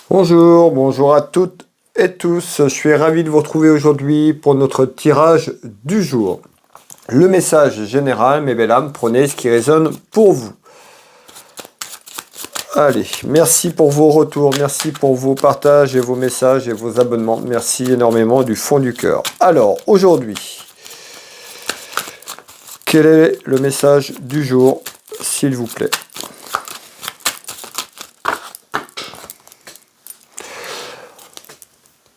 Bonjour, bonjour à toutes et tous. Je suis ravi de vous retrouver aujourd'hui pour notre tirage du jour. Le message général, mes belles âmes, prenez ce qui résonne pour vous. Allez, merci pour vos retours, merci pour vos partages et vos messages et vos abonnements. Merci énormément du fond du cœur. Alors, aujourd'hui, quel est le message du jour, s'il vous plaît?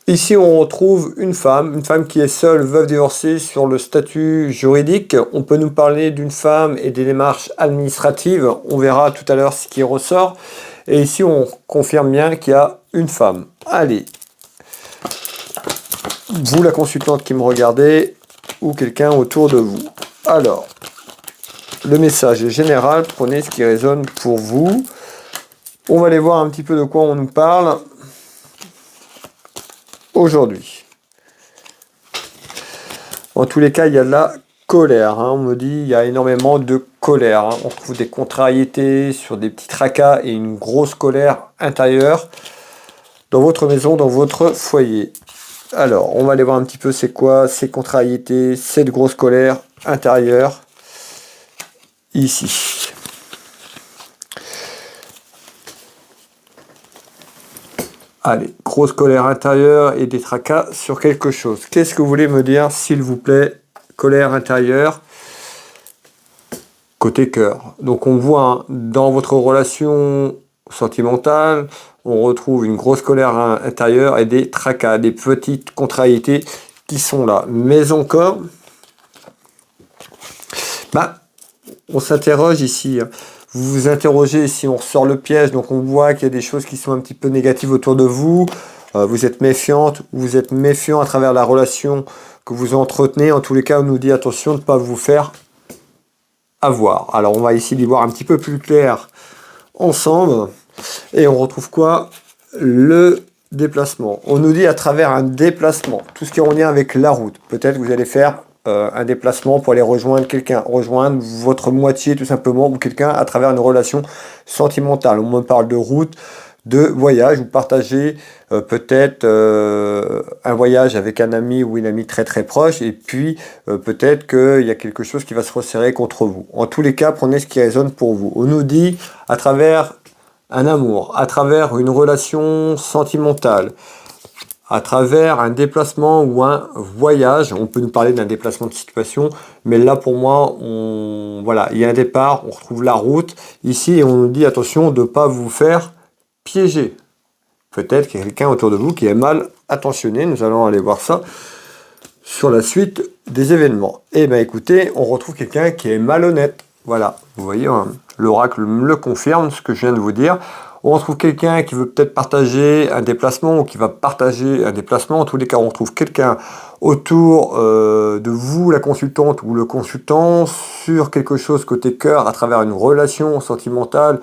Ici, on retrouve une femme qui est seule, veuve divorcée sur le statut juridique. On peut nous parler d'une femme et des démarches administratives. On verra tout à l'heure ce qui ressort. Et ici, on confirme bien qu'il y a une femme. Allez, vous la consultante qui me regardez, ou quelqu'un autour de vous. Alors, le message est général, prenez ce qui résonne pour vous. On va aller voir un petit peu de quoi on nous parle aujourd'hui. En tous les cas, il y a de la colère. On me dit il y a énormément de colère. On trouve des contrariétés sur des petits tracas et une grosse colère intérieure dans votre maison, dans votre foyer. Alors, on va aller voir un petit peu c'est quoi ces contrariétés, cette grosse colère intérieure ici. Allez, grosse colère intérieure et des tracas sur quelque chose. Qu'est-ce que vous voulez me dire, s'il vous plaît? Colère intérieure, côté cœur. Donc on voit dans votre relation sentimentale, on retrouve une grosse colère intérieure et des tracas, des petites contrariétés qui sont là. Mais encore, on s'interroge ici. Vous vous interrogez si on ressort le piège, donc on voit qu'il y a des choses qui sont un petit peu négatives autour de vous. Vous êtes méfiante, vous êtes méfiant à travers la relation que vous entretenez. En tous les cas, on nous dit attention de ne pas vous faire avoir. Alors on va ici y voir un petit peu plus clair ensemble. Et on retrouve quoi? Le déplacement. On nous dit à travers un déplacement, tout ce qui est en lien avec la route. Peut-être que vous allez faire un déplacement pour aller rejoindre quelqu'un, rejoindre votre moitié tout simplement, ou quelqu'un à travers une relation sentimentale. On me parle de route, de voyage, vous partagez peut-être un voyage avec un ami ou une amie très très proche, et puis peut-être qu'il y a quelque chose qui va se resserrer contre vous. En tous les cas, prenez ce qui résonne pour vous. On nous dit à travers un amour, à travers une relation sentimentale, à travers un déplacement ou un voyage. On peut nous parler d'un déplacement de situation, mais là pour moi, voilà, il y a un départ, on retrouve la route ici et on nous dit attention de ne pas vous faire piéger. Peut-être qu'il y a quelqu'un autour de vous qui est mal attentionné. Nous allons aller voir ça sur la suite des événements. Et bien écoutez, on retrouve quelqu'un qui est malhonnête. Voilà, vous voyez, l'oracle me le confirme, ce que je viens de vous dire. On retrouve quelqu'un qui veut peut-être partager un déplacement ou qui va partager un déplacement. En tous les cas, on retrouve quelqu'un autour de vous, la consultante ou le consultant, sur quelque chose côté cœur, à travers une relation sentimentale,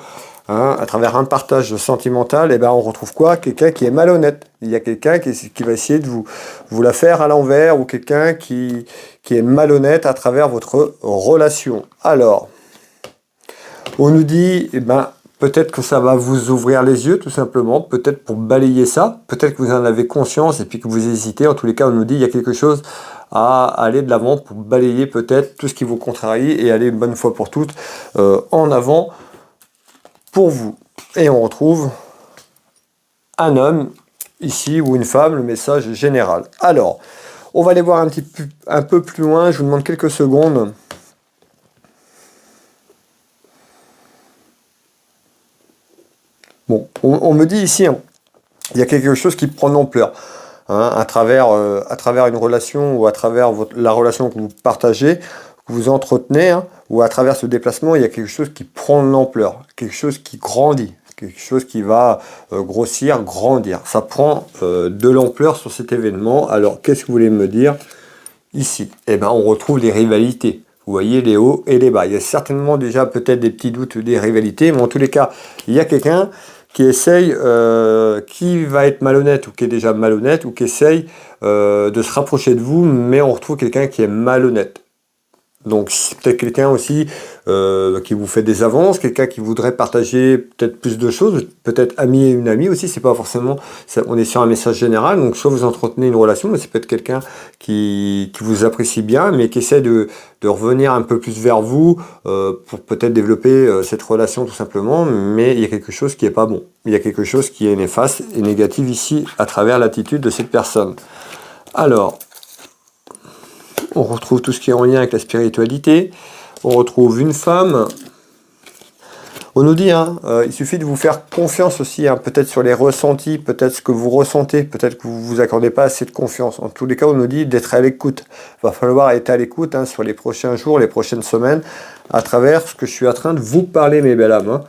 à travers un partage sentimental. Et ben on retrouve quoi? Quelqu'un qui est malhonnête. Il y a quelqu'un qui va essayer de vous la faire à l'envers, ou quelqu'un qui est malhonnête à travers votre relation. Alors, on nous dit, peut-être que ça va vous ouvrir les yeux, tout simplement, peut-être pour balayer ça, peut-être que vous en avez conscience et puis que vous hésitez. En tous les cas, on nous dit il y a quelque chose à aller de l'avant pour balayer peut-être tout ce qui vous contrarie et aller une bonne fois pour toutes en avant pour vous. Et on retrouve un homme ici ou une femme, le message général. Alors, on va aller voir un peu plus loin, je vous demande quelques secondes. Bon, on me dit ici, il y a quelque chose qui prend de l'ampleur, à travers une relation ou à travers la relation que vous partagez, que vous entretenez, ou à travers ce déplacement, il y a quelque chose qui prend de l'ampleur, quelque chose qui grandit, quelque chose qui va grossir, grandir. Ça prend de l'ampleur sur cet événement. Alors, qu'est-ce que vous voulez me dire ici? Eh bien, on retrouve les rivalités. Vous voyez les hauts et les bas. Il y a certainement déjà peut-être des petits doutes, des rivalités, mais en tous les cas, il y a quelqu'un qui essaye, qui va être malhonnête, ou qui est déjà malhonnête, ou qui essaye de se rapprocher de vous, mais on retrouve quelqu'un qui est malhonnête. Donc c'est peut-être quelqu'un aussi qui vous fait des avances, quelqu'un qui voudrait partager peut-être plus de choses, peut-être ami et une amie aussi, c'est pas forcément, on est sur un message général, donc soit vous entretenez une relation, mais c'est peut-être quelqu'un qui vous apprécie bien, mais qui essaie de revenir un peu plus vers vous pour peut-être développer cette relation tout simplement, mais il y a quelque chose qui est pas bon, il y a quelque chose qui est néfaste et négatif ici à travers l'attitude de cette personne. Alors, on retrouve tout ce qui est en lien avec la spiritualité. On retrouve une femme. On nous dit, il suffit de vous faire confiance aussi, peut-être sur les ressentis, peut-être ce que vous ressentez, peut-être que vous ne vous accordez pas assez de confiance. En tous les cas, on nous dit d'être à l'écoute. Il va falloir être à l'écoute sur les prochains jours, les prochaines semaines, à travers ce que je suis en train de vous parler, mes belles âmes.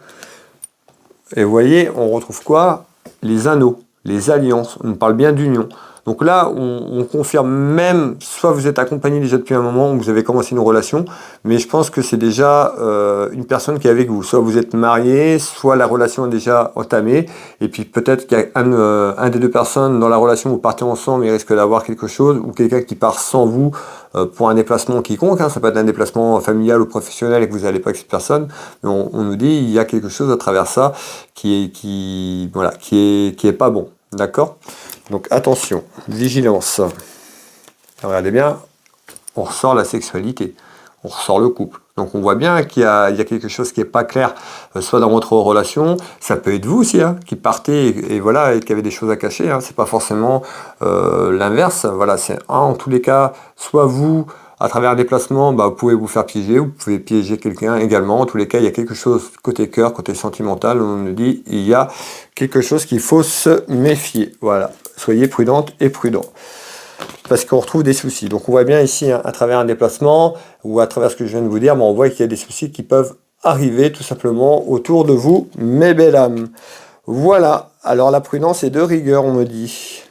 Et vous voyez, on retrouve quoi? Les anneaux, les alliances. On nous parle bien d'union. Donc là, on confirme même, soit vous êtes accompagné déjà depuis un moment, ou vous avez commencé une relation, mais je pense que c'est déjà une personne qui est avec vous. Soit vous êtes marié, soit la relation est déjà entamée, et puis peut-être qu'il y a un des deux personnes dans la relation, vous partez ensemble, il risque d'avoir quelque chose, ou quelqu'un qui part sans vous pour un déplacement quiconque, ça peut être un déplacement familial ou professionnel et que vous n'allez pas avec cette personne, mais on nous dit il y a quelque chose à travers ça qui est pas bon, d'accord? Donc attention, vigilance. Regardez bien, on ressort la sexualité, on ressort le couple. Donc on voit bien qu'il y a quelque chose qui n'est pas clair, soit dans votre relation, ça peut être vous aussi, qui partez et voilà, et qui avez des choses à cacher. C'est pas forcément l'inverse. Voilà, c'est en tous les cas, soit vous, à travers un déplacement, vous pouvez vous faire piéger, vous pouvez piéger quelqu'un également. En tous les cas, il y a quelque chose côté cœur, côté sentimental, on nous dit il y a quelque chose qu'il faut se méfier. Voilà, soyez prudente et prudent. Parce qu'on retrouve des soucis. Donc on voit bien ici, à travers un déplacement, ou à travers ce que je viens de vous dire, on voit qu'il y a des soucis qui peuvent arriver tout simplement autour de vous, mes belles âmes. Voilà, alors la prudence est de rigueur, on me dit.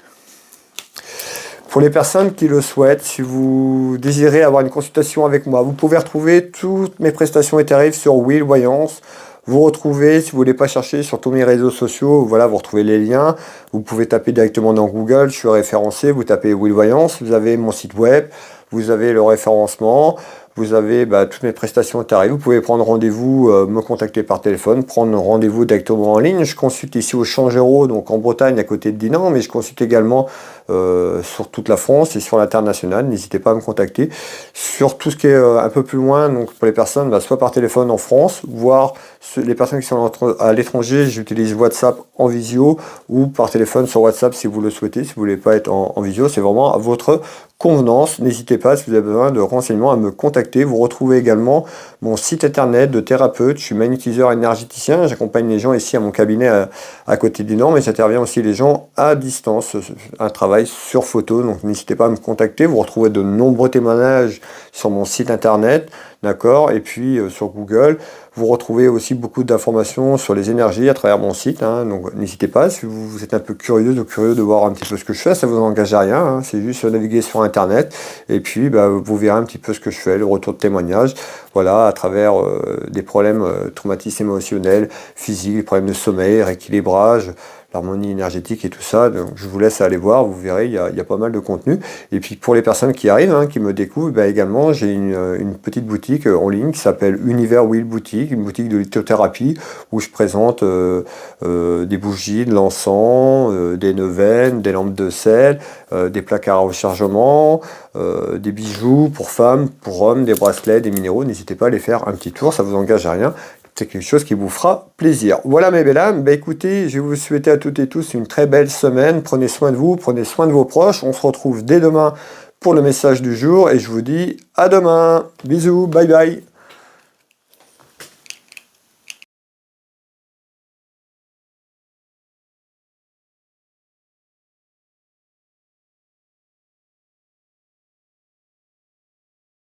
Pour les personnes qui le souhaitent, si vous désirez avoir une consultation avec moi, vous pouvez retrouver toutes mes prestations et tarifs sur Will Voyance. Vous retrouvez, si vous ne voulez pas chercher sur tous mes réseaux sociaux, voilà, vous retrouvez les liens. Vous pouvez taper directement dans Google, je suis référencé, vous tapez Will Voyance, vous avez mon site web, vous avez le référencement, vous avez toutes mes prestations et tarifs. Vous pouvez prendre rendez-vous, me contacter par téléphone, prendre rendez-vous directement en ligne. Je consulte ici au Changero, donc en Bretagne, à côté de Dinan, mais je consulte également sur toute la France et sur l'international. N'hésitez pas à me contacter. Sur tout ce qui est un peu plus loin, donc pour les personnes, soit par téléphone en France, voire les personnes qui sont à l'étranger, j'utilise WhatsApp en visio ou par téléphone sur WhatsApp si vous le souhaitez, si vous ne voulez pas être en visio, c'est vraiment à votre convenance. N'hésitez pas, si vous avez besoin de renseignements, à me contacter. Vous retrouvez également mon site internet de thérapeute. Je suis magnétiseur énergéticien. J'accompagne les gens ici à mon cabinet à côté du Nord, mais j'interviens aussi les gens à distance. Un travail sur photo, donc n'hésitez pas à me contacter. Vous retrouvez de nombreux témoignages sur mon site internet, d'accord, et puis sur Google. Vous retrouvez aussi beaucoup d'informations sur les énergies à travers mon site, donc n'hésitez pas, si vous êtes un peu curieux de voir un petit peu ce que je fais, ça vous engage à rien, c'est juste naviguer sur internet, et puis vous verrez un petit peu ce que je fais, le retour de témoignage, voilà, à travers des problèmes traumatismes émotionnels, physiques, des problèmes de sommeil, rééquilibrage, l'harmonie énergétique et tout ça. Donc je vous laisse aller voir, vous verrez, il y a pas mal de contenu. Et puis pour les personnes qui arrivent, qui me découvrent, également j'ai une petite boutique en ligne qui s'appelle Univers Will Boutique, une boutique de lithothérapie où je présente des bougies, de l'encens, des neuvaines, des lampes de sel, des placards à rechargement, des bijoux pour femmes, pour hommes, des bracelets, des minéraux. N'hésitez pas à aller faire un petit tour, ça vous engage à rien. C'est quelque chose qui vous fera plaisir. Voilà mes belles âmes, écoutez, je vais vous souhaiter à toutes et tous une très belle semaine. Prenez soin de vous, prenez soin de vos proches. On se retrouve dès demain pour le message du jour et je vous dis à demain. Bisous, bye bye.